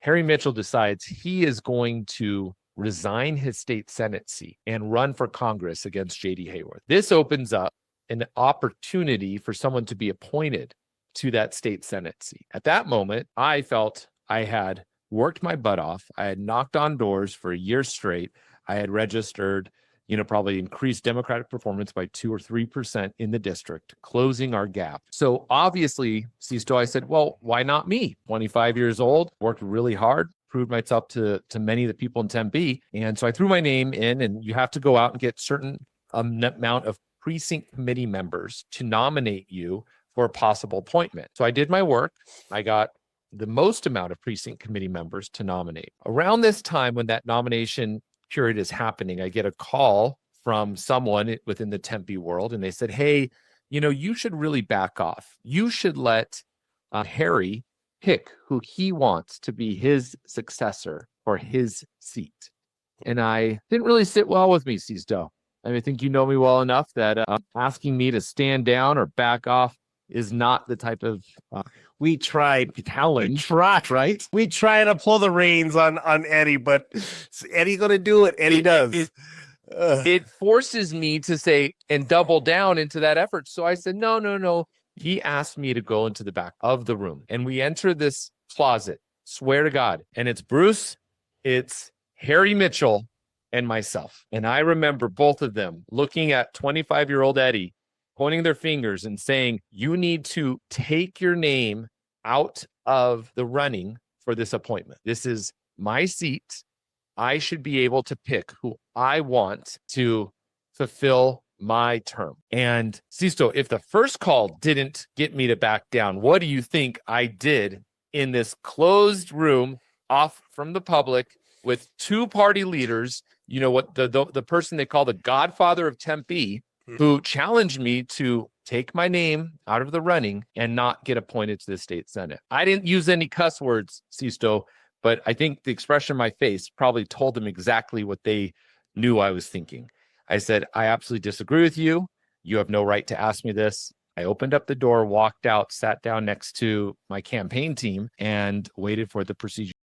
Harry Mitchell decides he is going to resign his state Senate seat and run for Congress against JD Hayworth. This opens up an opportunity for someone to be appointed to that state Senate seat. At that moment, I felt I had worked my butt off. I had knocked on doors for a year straight. I had registered, probably increased Democratic performance by 2 or 3% in the district, closing our gap. So obviously, Sisto, I said, well, why not me? 25 years old, worked really hard, proved myself to many of the people in Tempe. And so I threw my name in, and you have to go out and get certain amount of precinct committee members to nominate you for a possible appointment. So I did my work. I got the most amount of precinct committee members to nominate. Around this time, when that nomination period is happening, I get a call from someone within the Tempe world, and they said, hey, you should really back off. You should let Harry pick who he wants to be his successor for his seat. And I didn't really sit well with me, Sisto. I think you know me well enough that asking me to stand down or back off is not the type of we tried challenge, right? We try to pull the reins on Eddie, but is Eddie gonna do it? Eddie does. It forces me to say and double down into that effort. So I said, no. He asked me to go into the back of the room, and we enter this closet, swear to God, and it's Bruce, it's Harry Mitchell, and myself. And I remember both of them looking at 25-year-old Eddie, pointing their fingers and saying, you need to take your name out of the running for this appointment. This is my seat. I should be able to pick who I want to fulfill my term. And Sisto, if the first call didn't get me to back down, what do you think I did in this closed room off from the public with two party leaders, what the person they call the Godfather of Tempe, who challenged me to take my name out of the running and not get appointed to the state Senate. I didn't use any cuss words, Sisto, but I think the expression on my face probably told them exactly what they knew I was thinking. I said, I absolutely disagree with you. You have no right to ask me this. I opened up the door, walked out, sat down next to my campaign team, and waited for the procedure.